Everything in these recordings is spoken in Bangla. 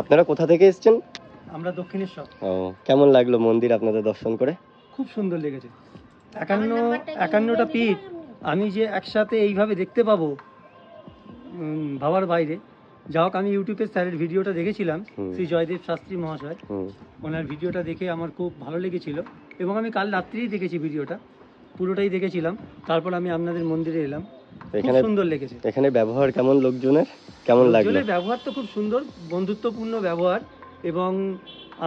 আপনারা কোথা থেকে এসেছেন? আমরা দক্ষিণেশ্বর। ও, কেমন লাগলো মন্দির আপনাদের দর্শন করে? খুব সুন্দর লেগেছে। 51টা পীঠ আমি যে একসাথে এইভাবে দেখতে পাবো ভাবার বাইরে। যা হোক, আমি ইউটিউবে স্যারের ভিডিওটা দেখেছিলাম, শ্রী জয়দেব শাস্ত্রী মহাশয়, ওনার ভিডিওটা দেখে আমার খুব ভালো লেগেছিল এবং আমি কাল রাত্রেই দেখেছি ভিডিওটা, পুরোটাই দেখেছিলাম। তারপর আমি আপনাদের মন্দিরে এলাম, খুব সুন্দর লেগেছে। এখানে ব্যবহার কেমন লোকজনের, কেমন লাগলো? ব্যবহার তো খুব সুন্দর, বন্ধুত্বপূর্ণ ব্যবহার, এবং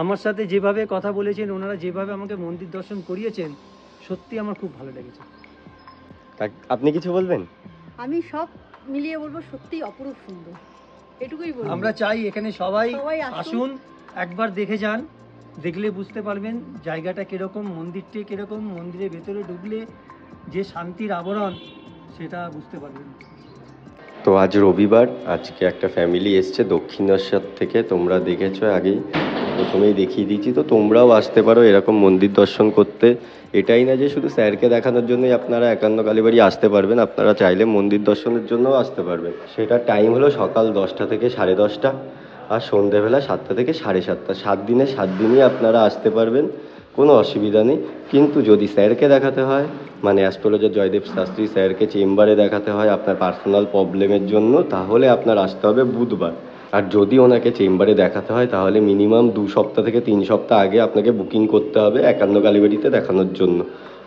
আমার সাথে যেভাবে কথা বলেছেন, ওনারা যেভাবে আমাকে মন্দির দর্শন করিয়েছেন, সত্যি আমার খুব ভালো লেগেছে। আপনি কিছু বলবেন? আমি সব মিলিয়ে বলবো সত্যি অপরূপ সুন্দর, এটুকুই বলবো। আমরা চাই এখানে সবাই আসুন, একবার দেখে যান, দেখলে বুঝতে পারবেন জায়গাটা কিরকম, মন্দিরটি কিরকম, মন্দিরের ভেতরে ঢুকলে যে শান্তির আবরণ, সেটা বুঝতে পারবেন। তো আজ রবিবার, আজকে একটা ফ্যামিলি এসছে দক্ষিণেশ্বর থেকে, তোমরা দেখেছো আগেই, প্রথমেই দেখিয়ে দিয়েছি। তো তোমরাও আসতে পারো এরকম মন্দির দর্শন করতে। এটাই না যে শুধু স্যারকে দেখানোর জন্যই আপনারা একান্ন কালীবাড়ি আসতে পারবেন, আপনারা চাইলে মন্দির দর্শনের জন্যও আসতে পারবেন। সেটা টাইম হলো সকাল 10টা থেকে 10:30, আর সন্ধেবেলা 7টা থেকে 7:30। 7 দিনে 7 দিনই আপনারা আসতে পারবেন, কোনো অসুবিধা নেই। কিন্তু যদি স্যারকে দেখাতে হয়, মানে অ্যাস্ট্রোলজার জয়দেব শাস্ত্রী স্যারকে চেম্বারে দেখাতে হয় আপনার পার্সোনাল প্রবলেমের জন্য, তাহলে আপনার আসতে হবে বুধবার। আর যদি ওনাকে চেম্বারে দেখাতে হয় তাহলে মিনিমাম 2 সপ্তাহ থেকে 3 সপ্তাহ আগে আপনাকে বুকিং করতে হবে একান্ন কালীবাড়িতে দেখানোর জন্য,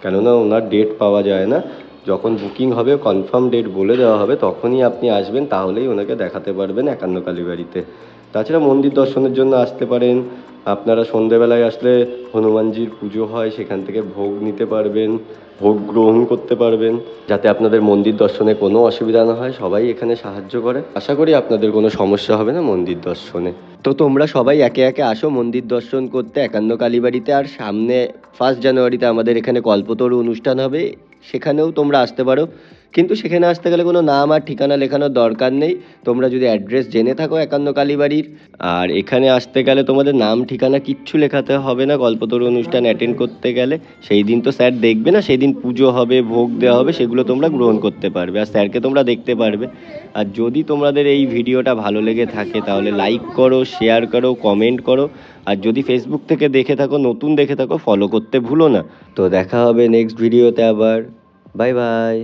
কেননা ওনার ডেট পাওয়া যায় না। যখন বুকিং হবে, কনফার্ম ডেট বলে দেওয়া হবে, তখনই আপনি আসবেন, তাহলেই ওনাকে দেখাতে পারবেন একান্ন কালীবাড়িতে। তাছাড়া মন্দির দর্শনের জন্য আসতে পারেন। আপনারা সন্ধেবেলায় আসলে হনুমানজির পুজো হয়, সেখান থেকে ভোগ নিতে পারবেন, ভোগ গ্রহণ করতে পারবেন, যাতে আপনাদের মন্দির দর্শনে কোনো অসুবিধা না হয়। সবাই এখানে সাহায্য করে, আশা করি আপনাদের কোনো সমস্যা হবে না মন্দির দর্শনে। তো তোমরা সবাই একে একে আসো মন্দির দর্শন করতে একান্ন কালীবাড়িতে। আর সামনে 1 জানুয়ারিতে আমাদের এখানে কল্পতরু অনুষ্ঠান হবে, সেখানেও তোমরা আসতে পারো। কিন্তু সেখানে আসতে গেলে কোনো নাম আর ঠিকানা লেখানোর দরকার নেই। তোমরা যদি অ্যাড্রেস জেনে থাকো একান্ন কালীবাড়ির, আর এখানে আসতে গেলে তোমাদের নাম ঠিকানা কিচ্ছু লেখাতে হবে না। কল্পতরু অনুষ্ঠান অ্যাটেন্ড করতে গেলে সেই দিন তো স্যার দেখবে না, সেই দিন পুজো হবে, ভোগ দেওয়া হবে, সেগুলো তোমরা গ্রহণ করতে পারবে, আর স্যারকে তোমরা দেখতে পারবে। আর যদি তোমাদের এই ভিডিওটা ভালো লেগে থাকে তাহলে লাইক করো, শেয়ার করো, কমেন্ট করো। আর যদি ফেসবুক থেকে দেখে থাকো, নতুন দেখে থাকো, ফলো করতে ভুলো না। তো দেখা হবে নেক্সট ভিডিওতে আবার। Bye bye.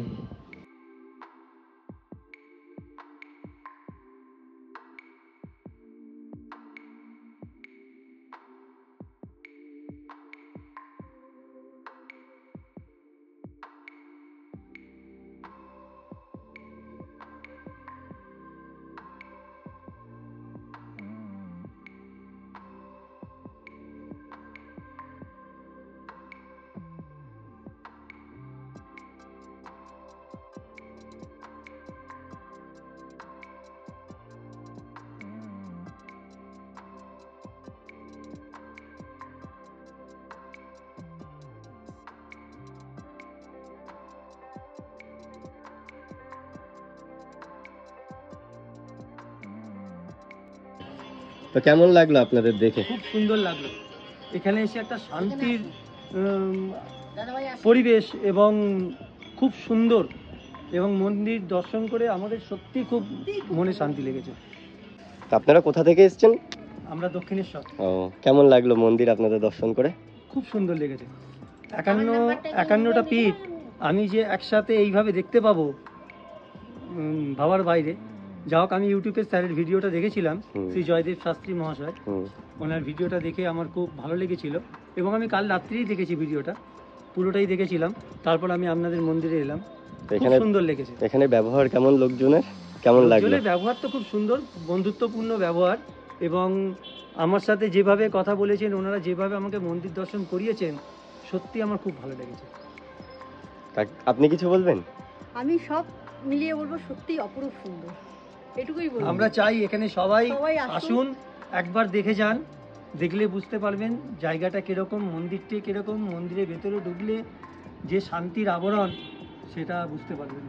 তো কেমন লাগলো আপনাদের দেখে? খুব সুন্দর লাগলো। এখানে এসে একটা শান্তির পরিবেশ এবং খুব সুন্দর, এবং মন্দির দর্শন করে আমাদের সত্যি খুব মনে শান্তি লেগেছে। আপনারা কোথা থেকে এসেছেন? আমরা দক্ষিণেশ্বর। ও, কেমন লাগলো মন্দির আপনাদের দর্শন করে? খুব সুন্দর লেগেছে। 51টা পীঠ আমি যে একসাথে এইভাবে দেখতে পাবো ভাবার বাইরে। যা হোক, আমি ইউটিউবে স্যারের ভিডিওটা দেখেছিলাম, শ্রী জয়দেব শাস্ত্রী মহাশয়, ওনার ভিডিওটা দেখে আমার খুব ভালো লেগেছিল এবং আমি কাল রাত্রেই দেখেছি ভিডিওটা, পুরোটাই দেখেছিলাম। তারপর আমি আপনাদের মন্দিরে এলাম, খুব সুন্দর লেগেছে। এখানে ব্যবহার কেমন লোকজনের, কেমন লাগলো? ব্যবহার তো খুব সুন্দর, বন্ধুত্বপূর্ণ ব্যবহার, এবং আমার সাথে যেভাবে কথা বলেছেন, ওনারা যেভাবে আমাকে মন্দির দর্শন করিয়েছেন, সত্যি আমার খুব ভালো লেগেছে। আপনি কিছু বলবেন? আমি সব মিলিয়ে বলবো সত্যি অপরূপ সুন্দর, এটুকুই বলবো। আমরা চাই এখানে সবাই আসুন, একবার দেখে যান, দেখলে বুঝতে পারবেন জায়গাটা কিরকম, মন্দিরটি কিরকম, মন্দিরের ভেতরে ঢুকলে যে শান্তির আবরণ, সেটা বুঝতে পারবেন।